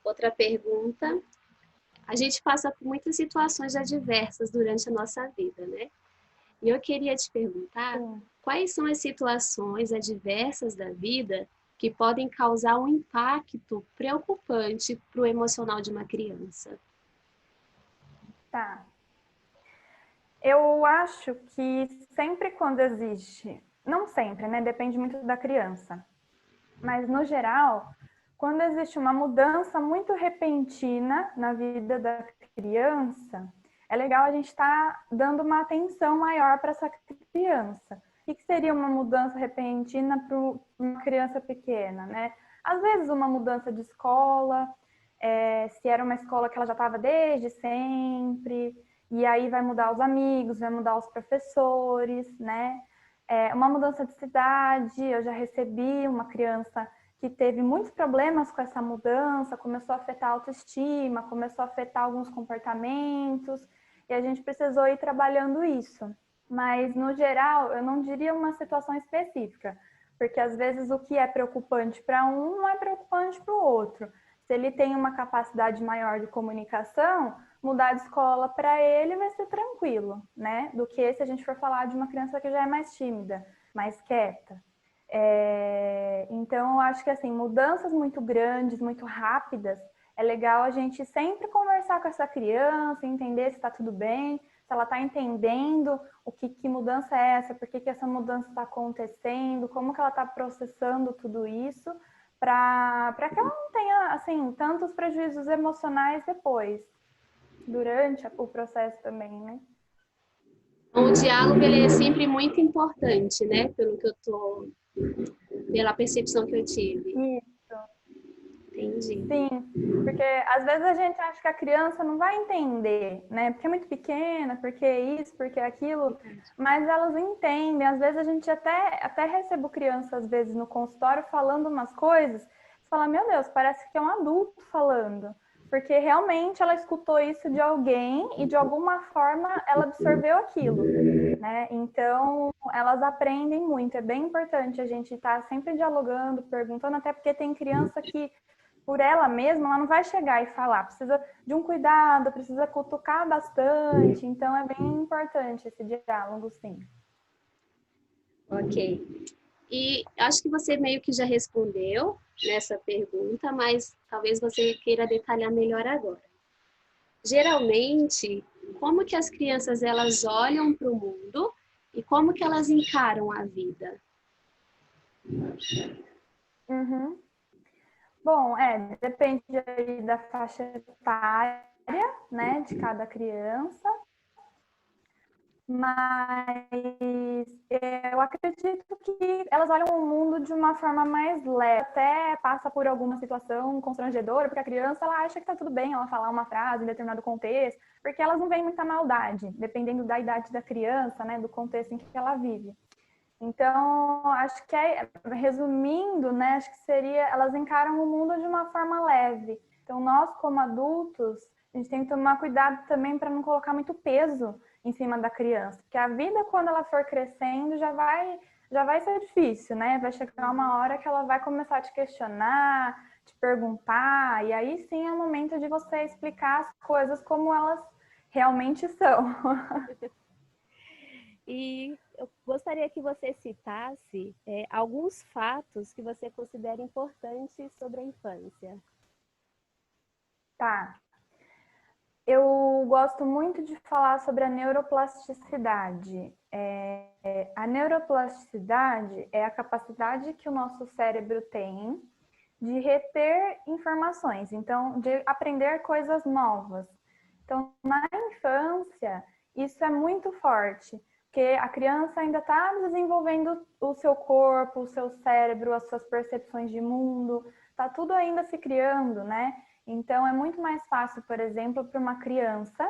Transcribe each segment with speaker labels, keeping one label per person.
Speaker 1: Outra pergunta. A gente passa por muitas situações adversas durante a nossa vida, né? E eu queria te perguntar, quais são as situações adversas da vida que podem causar um impacto preocupante para o emocional de uma criança?
Speaker 2: Tá. Eu acho que sempre quando existe, não sempre, né? Depende muito da criança. Mas no geral, quando existe uma mudança muito repentina na vida da criança, é legal a gente estar dando uma atenção maior para essa criança. O que seria uma mudança repentina para uma criança pequena, né? Às vezes uma mudança de escola, se era uma escola que ela já estava desde sempre, e aí vai mudar os amigos, vai mudar os professores, né? Uma mudança de cidade, eu já recebi uma criança que teve muitos problemas com essa mudança, começou a afetar a autoestima, começou a afetar alguns comportamentos, e a gente precisou ir trabalhando isso. Mas, no geral, eu não diria uma situação específica, porque às vezes o que é preocupante para um não é preocupante para o outro. Se ele tem uma capacidade maior de comunicação, mudar de escola para ele vai ser tranquilo, né? Do que se a gente for falar de uma criança que já é mais tímida, mais quieta. Então, eu acho que assim, mudanças muito grandes, muito rápidas, é legal a gente sempre conversar com essa criança, entender se está tudo bem, se ela está entendendo que mudança é essa, por que essa mudança está acontecendo, como que ela está processando tudo isso, para que ela não tenha assim, tantos prejuízos emocionais depois, durante o processo também, né?
Speaker 1: O diálogo ele é sempre muito importante, né? Pela percepção que eu tive.
Speaker 2: Isso.
Speaker 1: Entendi.
Speaker 2: Sim, porque às vezes a gente acha que a criança não vai entender, né? Porque é muito pequena, porque isso, porque aquilo, mas elas entendem. Às vezes a gente até recebe criança, às vezes, no consultório falando umas coisas, você fala, meu Deus, parece que é um adulto falando. Porque realmente ela escutou isso de alguém e de alguma forma ela absorveu aquilo, né? Então elas aprendem muito. É bem importante a gente estar sempre dialogando, perguntando, até porque tem criança que por ela mesma, ela não vai chegar e falar, precisa de um cuidado, precisa cutucar bastante, então é bem importante esse diálogo, sim.
Speaker 1: Ok. E acho que você meio que já respondeu nessa pergunta, mas talvez você queira detalhar melhor agora. Geralmente, como que as crianças elas olham para o mundo e como que elas encaram a vida?
Speaker 2: Uhum. Bom, depende aí da faixa etária, né, de cada criança, mas eu acredito que elas olham o mundo de uma forma mais leve, até passa por alguma situação constrangedora, porque a criança ela acha que tá tudo bem ela falar uma frase em determinado contexto, porque elas não veem muita maldade, dependendo da idade da criança, né, do contexto em que ela vive. Então, acho que resumindo, né, acho que seria, elas encaram o mundo de uma forma leve. Então, nós como adultos, a gente tem que tomar cuidado também para não colocar muito peso em cima da criança, porque a vida quando ela for crescendo já vai ser difícil, né? Vai chegar uma hora que ela vai começar a te questionar, te perguntar, e aí sim é o momento de você explicar as coisas como elas realmente são.
Speaker 3: E eu gostaria que você citasse alguns fatos que você considera importantes sobre a infância.
Speaker 2: Tá. Eu gosto muito de falar sobre a neuroplasticidade. A neuroplasticidade é a capacidade que o nosso cérebro tem de reter informações, então, de aprender coisas novas. Então, na infância, isso é muito forte, porque a criança ainda está desenvolvendo o seu corpo, o seu cérebro, as suas percepções de mundo, está tudo ainda se criando, né? Então, é muito mais fácil, por exemplo, para uma criança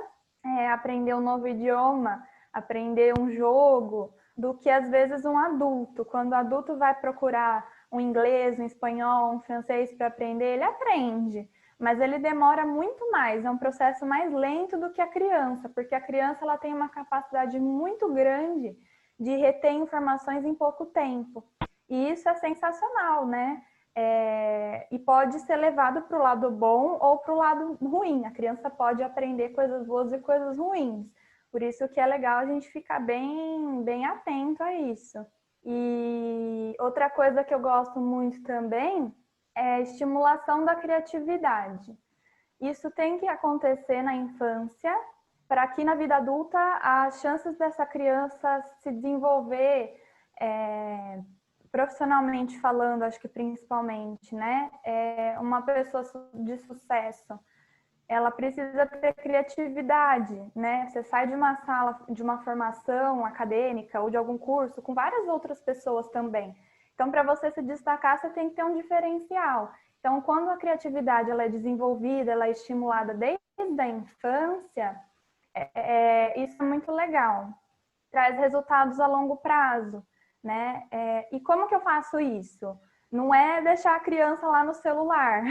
Speaker 2: aprender um novo idioma, aprender um jogo, do que às vezes um adulto. Quando o adulto vai procurar um inglês, um espanhol, um francês para aprender, ele aprende, mas ele demora muito mais, é um processo mais lento do que a criança, porque a criança ela tem uma capacidade muito grande de reter informações em pouco tempo. E isso é sensacional, né? e pode ser levado para o lado bom ou para o lado ruim. A criança pode aprender coisas boas e coisas ruins. Por isso que é legal a gente ficar bem atento a isso. E outra coisa que eu gosto muito também é a estimulação da criatividade. Isso tem que acontecer na infância, para que na vida adulta as chances dessa criança se desenvolver profissionalmente falando, acho que principalmente, né? Uma pessoa de sucesso, ela precisa ter criatividade, né? Você sai de uma sala, de uma formação acadêmica ou de algum curso com várias outras pessoas também. Então, para você se destacar, você tem que ter um diferencial. Então, quando a criatividade ela é desenvolvida, ela é estimulada desde a infância, isso é muito legal. Traz resultados a longo prazo, né? E como que eu faço isso? Não é deixar a criança lá no celular.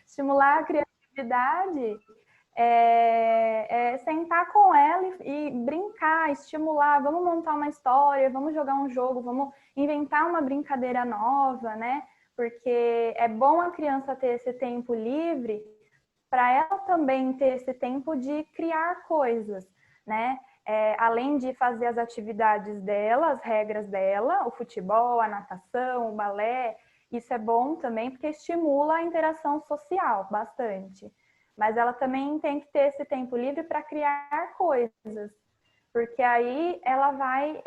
Speaker 2: Estimular a criatividade sentar com ela e brincar, estimular. Vamos montar uma história, vamos jogar um jogo, vamos inventar uma brincadeira nova, né? Porque é bom a criança ter esse tempo livre para ela também ter esse tempo de criar coisas, né? Além de fazer as atividades dela, as regras dela, o futebol, a natação, o balé, isso é bom também porque estimula a interação social bastante. Mas ela também tem que ter esse tempo livre para criar coisas, porque aí ela vai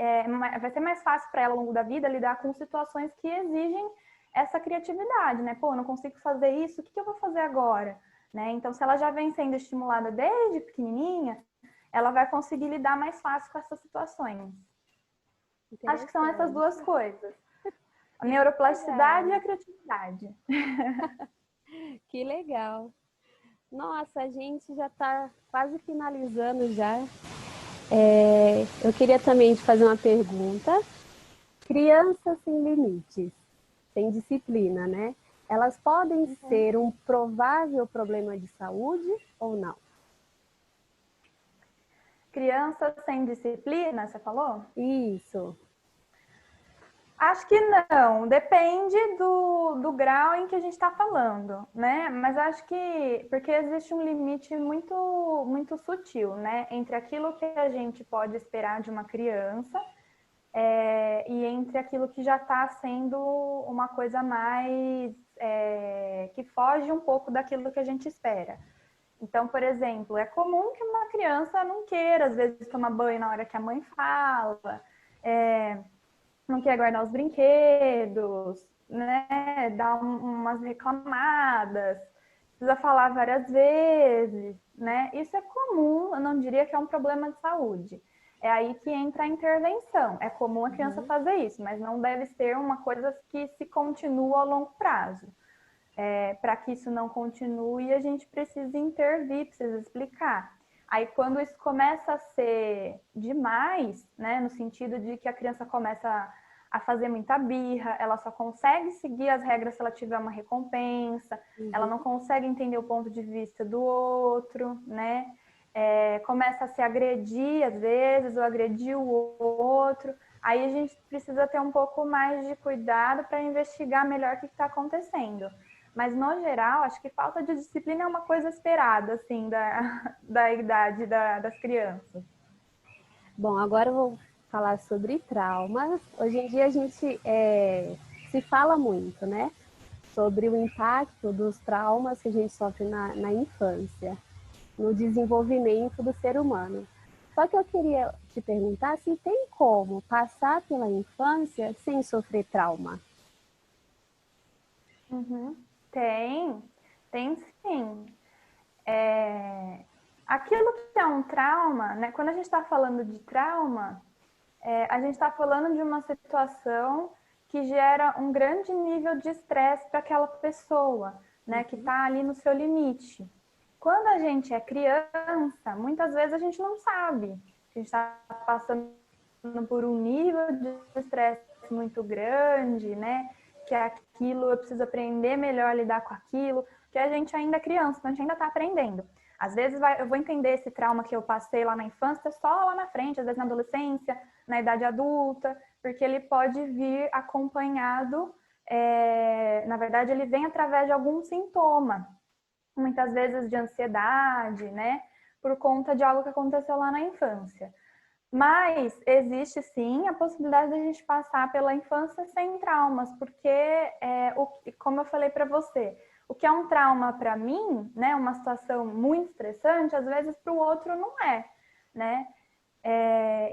Speaker 2: ser mais fácil para ela ao longo da vida lidar com situações que exigem essa criatividade, né? Pô, não consigo fazer isso, o que eu vou fazer agora? Né? Então, se ela já vem sendo estimulada desde pequenininha, ela vai conseguir lidar mais fácil com essas situações. Acho que são essas duas coisas. A neuroplasticidade e a criatividade.
Speaker 3: Que legal. Nossa, a gente já está quase finalizando já. Eu queria também te fazer uma pergunta. Crianças sem limites, sem disciplina, né? Elas podem ser um provável problema de saúde ou não?
Speaker 2: Crianças sem disciplina, você falou?
Speaker 3: Isso.
Speaker 2: Acho que não, depende do grau em que a gente está falando, né? Mas acho que, porque existe um limite muito sutil, né? Entre aquilo que a gente pode esperar de uma criança e entre aquilo que já está sendo uma coisa mais que foge um pouco daquilo que a gente espera. Então, por exemplo, é comum que uma criança não queira, às vezes, tomar banho na hora que a mãe fala, não quer guardar os brinquedos, né? Dá umas reclamadas, precisa falar várias vezes, né? Isso é comum, eu não diria que é um problema de saúde. É aí que entra a intervenção. É comum a criança fazer isso, mas não deve ser uma coisa que se continua a longo prazo. Para que isso não continue, a gente precisa intervir, precisa explicar. Aí, quando isso começa a ser demais, né, no sentido de que a criança começa a fazer muita birra, ela só consegue seguir as regras se ela tiver uma recompensa, ela não consegue entender o ponto de vista do outro, né? Começa a se agredir às vezes, ou agredir o outro. Aí a gente precisa ter um pouco mais de cuidado para investigar melhor o que está acontecendo. Mas, no geral, acho que falta de disciplina é uma coisa esperada, assim, da idade das crianças.
Speaker 3: Bom, agora eu vou falar sobre traumas. Hoje em dia a gente se fala muito, né? Sobre o impacto dos traumas que a gente sofre na infância, no desenvolvimento do ser humano. Só que eu queria te perguntar se tem como passar pela infância sem sofrer trauma.
Speaker 2: Tem sim. Aquilo que é um trauma, né? Quando a gente está falando de trauma, a gente está falando de uma situação que gera um grande nível de estresse para aquela pessoa, né? Que está ali no seu limite. Quando a gente é criança, muitas vezes a gente não sabe. A gente está passando por um nível de estresse muito grande, né? Que aquilo, eu preciso aprender melhor a lidar com aquilo, que a gente ainda é criança, então a gente ainda está aprendendo. Às vezes eu vou entender esse trauma que eu passei lá na infância só lá na frente, às vezes na adolescência, na idade adulta, porque ele pode vir acompanhado na verdade, ele vem através de algum sintoma, muitas vezes de ansiedade, né? Por conta de algo que aconteceu lá na infância. Mas existe sim a possibilidade de a gente passar pela infância sem traumas, porque, como eu falei para você, o que é um trauma para mim, né, uma situação muito estressante, às vezes para o outro não é, né?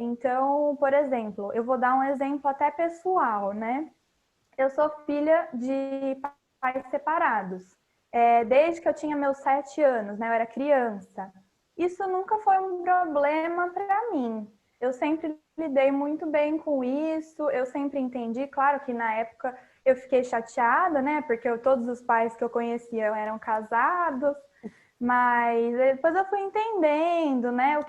Speaker 2: Então, por exemplo, eu vou dar um exemplo até pessoal, né? Eu sou filha de pais separados. Desde que eu tinha meus 7 anos, né? Eu era criança. Isso nunca foi um problema para mim. Eu sempre lidei muito bem com isso, eu sempre entendi. Claro que na época eu fiquei chateada, né? Porque todos os pais que eu conhecia eram casados, mas depois eu fui entendendo, né?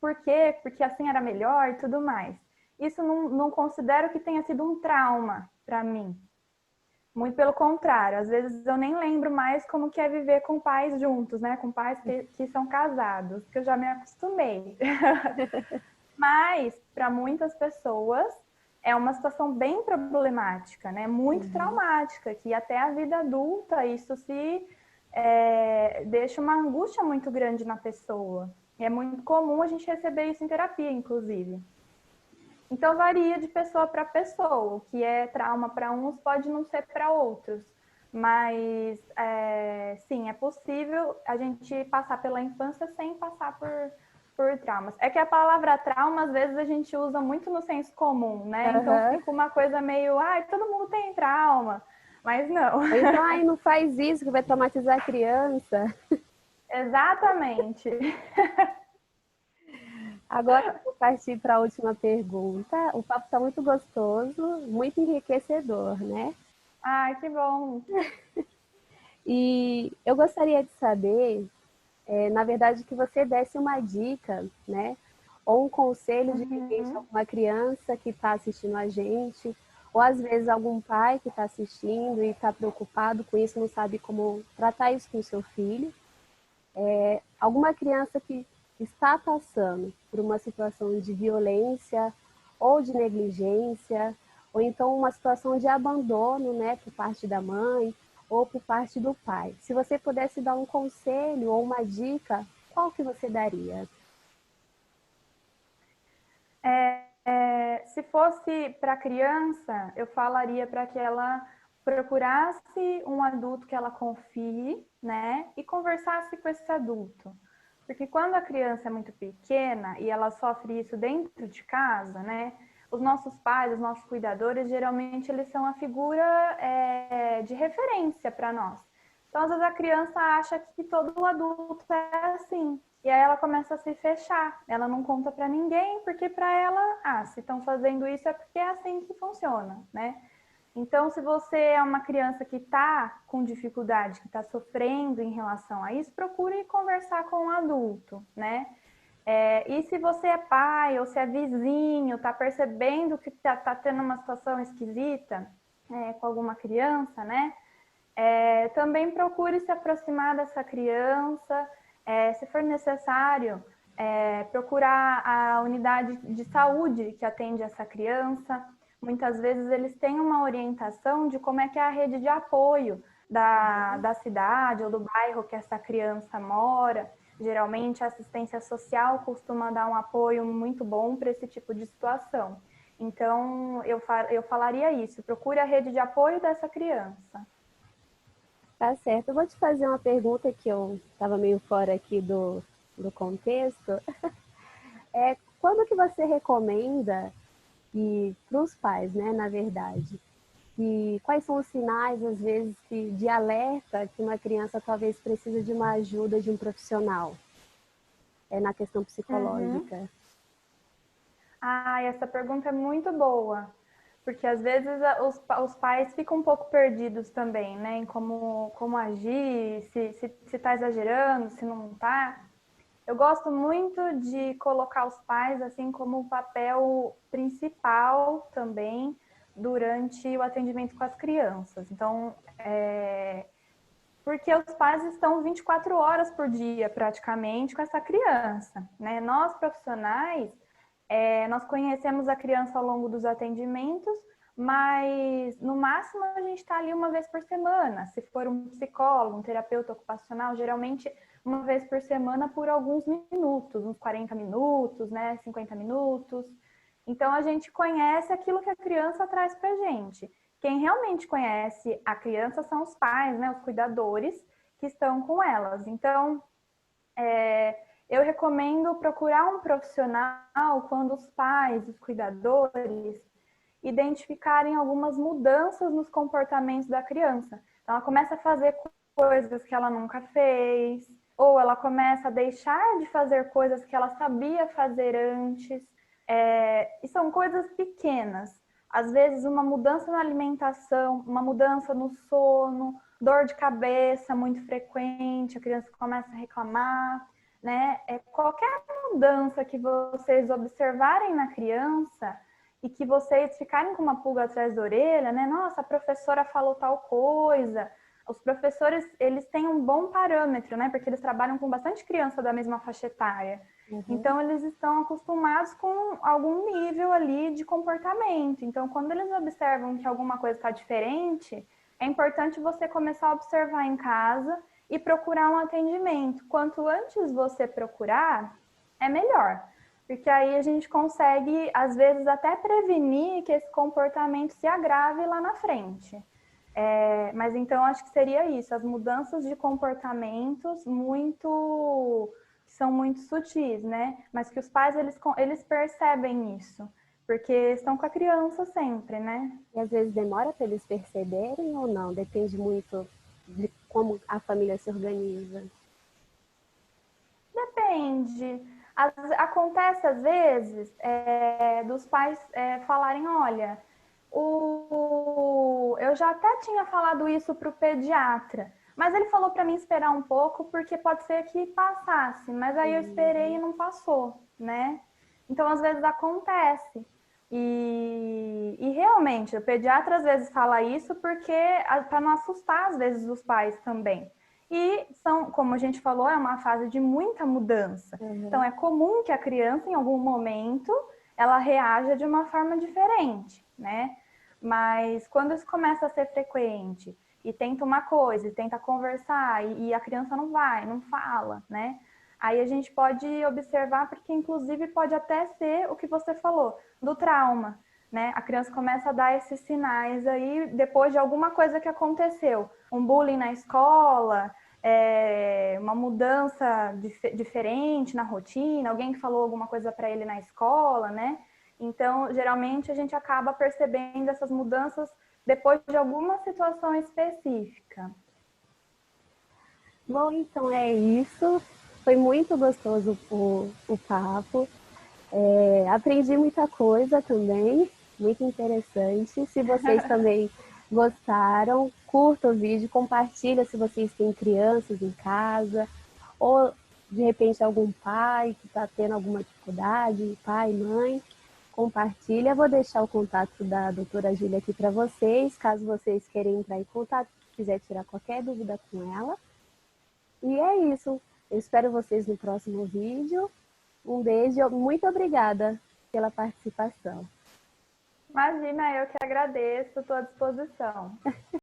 Speaker 2: Por quê? Porque assim era melhor e tudo mais. Isso não considero que tenha sido um trauma para mim. Muito pelo contrário, às vezes eu nem lembro mais como que é viver com pais juntos, né? Com pais que são casados, que eu já me acostumei. Mas, para muitas pessoas, é uma situação bem problemática, né? Muito traumática, que até a vida adulta isso deixa uma angústia muito grande na pessoa. E é muito comum a gente receber isso em terapia, inclusive. Então, varia de pessoa para pessoa. O que é trauma para uns pode não ser para outros. Mas, sim, é possível a gente passar pela infância sem passar por traumas. É que a palavra trauma, às vezes, a gente usa muito no senso comum, né? Então, fica uma coisa meio, todo mundo tem trauma. Mas não.
Speaker 3: Ou então, não faz isso que vai traumatizar a criança.
Speaker 2: Exatamente.
Speaker 3: Agora eu vou partir para a última pergunta. O papo está muito gostoso, muito enriquecedor, né?
Speaker 2: Ai, que bom.
Speaker 3: E eu gostaria de saber, na verdade, que você desse uma dica, né? Ou um conselho de repente a alguma criança que está assistindo a gente, ou às vezes algum pai que está assistindo e está preocupado com isso, não sabe como tratar isso com o seu filho. Alguma criança que está passando por uma situação de violência ou de negligência, ou então uma situação de abandono, né, por parte da mãe ou por parte do pai. Se você pudesse dar um conselho ou uma dica, qual que você daria?
Speaker 2: Se fosse para criança, eu falaria para que ela procurasse um adulto que ela confie, né, e conversasse com esse adulto. Porque quando a criança é muito pequena e ela sofre isso dentro de casa, né, os nossos pais, os nossos cuidadores, geralmente eles são a figura de referência para nós. Então, às vezes a criança acha que todo adulto é assim. E aí ela começa a se fechar. Ela não conta para ninguém, porque para ela, se estão fazendo isso é porque é assim que funciona, né? Então, se você é uma criança que está com dificuldade, que está sofrendo em relação a isso, procure conversar com um adulto, né? E se você é pai ou se é vizinho, está percebendo que está tendo uma situação esquisita com alguma criança, né? Também procure se aproximar dessa criança, se for necessário, procurar a unidade de saúde que atende essa criança. Muitas vezes eles têm uma orientação de como é que é a rede de apoio da cidade ou do bairro que essa criança mora. Geralmente a assistência social costuma dar um apoio muito bom para esse tipo de situação. Então, eu falaria isso, procure a rede de apoio dessa criança.
Speaker 3: Tá certo. Eu vou te fazer uma pergunta que eu estava meio fora aqui do contexto. Quando que você recomenda para os pais, né, na verdade, quais são os sinais, às vezes, de alerta que uma criança talvez precisa de uma ajuda de um profissional na questão psicológica?
Speaker 2: Essa pergunta é muito boa. Porque às vezes os pais ficam um pouco perdidos também, né? Em como agir, se tá exagerando, se não tá. Eu gosto muito de colocar os pais assim como o papel principal também durante o atendimento com as crianças. Então, porque os pais estão 24 horas por dia praticamente com essa criança, né? Nós profissionais nós conhecemos a criança ao longo dos atendimentos, mas no máximo a gente está ali uma vez por semana. Se for um psicólogo, um terapeuta ocupacional, geralmente uma vez por semana por alguns minutos, uns 40 minutos, né, 50 minutos. Então a gente conhece aquilo que a criança traz para a gente. Quem realmente conhece a criança são os pais, né, os cuidadores que estão com elas. Então, eu recomendo procurar um profissional quando os pais, os cuidadores, identificarem algumas mudanças nos comportamentos da criança. Então, ela começa a fazer coisas que ela nunca fez, ou ela começa a deixar de fazer coisas que ela sabia fazer antes. E são coisas pequenas. Às vezes, uma mudança na alimentação, uma mudança no sono, dor de cabeça muito frequente, a criança começa a reclamar, né? Qualquer mudança que vocês observarem na criança e que vocês ficarem com uma pulga atrás da orelha, né? Nossa, a professora falou tal coisa. Os professores, eles têm um bom parâmetro, né? Porque eles trabalham com bastante criança da mesma faixa etária. Uhum. Então, eles estão acostumados com algum nível ali de comportamento. Então, quando eles observam que alguma coisa está diferente, é importante você começar a observar em casa e procurar um atendimento. Quanto antes você procurar, é melhor. Porque aí a gente consegue, às vezes, até prevenir que esse comportamento se agrave lá na frente. Mas então, acho que seria isso. As mudanças de comportamentos são muito sutis, né? Mas que os pais, eles percebem isso. Porque estão com a criança sempre, né?
Speaker 3: E às vezes demora para eles perceberem ou não? Depende muito de como a família se organiza.
Speaker 2: Depende. Acontece às vezes dos pais falarem, olha, eu já até tinha falado isso para o pediatra, mas ele falou para mim esperar um pouco porque pode ser que passasse, mas aí eu esperei e não passou, né? Então às vezes acontece. E realmente, o pediatra às vezes fala isso porque para não assustar às vezes os pais também. E como a gente falou, é uma fase de muita mudança. Uhum. Então é comum que a criança, em algum momento, ela reaja de uma forma diferente, né? Mas quando isso começa a ser frequente e tenta uma coisa, e tenta conversar, e a criança não vai, não fala, né? Aí a gente pode observar, porque inclusive pode até ser o que você falou, do trauma, né? A criança começa a dar esses sinais aí depois de alguma coisa que aconteceu. Um bullying na escola, uma mudança diferente na rotina, alguém que falou alguma coisa para ele na escola, né? Então, geralmente a gente acaba percebendo essas mudanças depois de alguma situação específica.
Speaker 3: Bom, então é isso. Foi muito gostoso o papo. Aprendi muita coisa também, muito interessante. Se vocês também gostaram, curta o vídeo, compartilha se vocês têm crianças em casa, ou de repente algum pai que está tendo alguma dificuldade, pai, mãe, compartilha. Vou deixar o contato da doutora Júlia aqui para vocês, caso vocês queiram entrar em contato, quiser tirar qualquer dúvida com ela. E é isso. Eu espero vocês no próximo vídeo. Um beijo. Muito obrigada pela participação.
Speaker 2: Imagina, eu que agradeço, estou à disposição.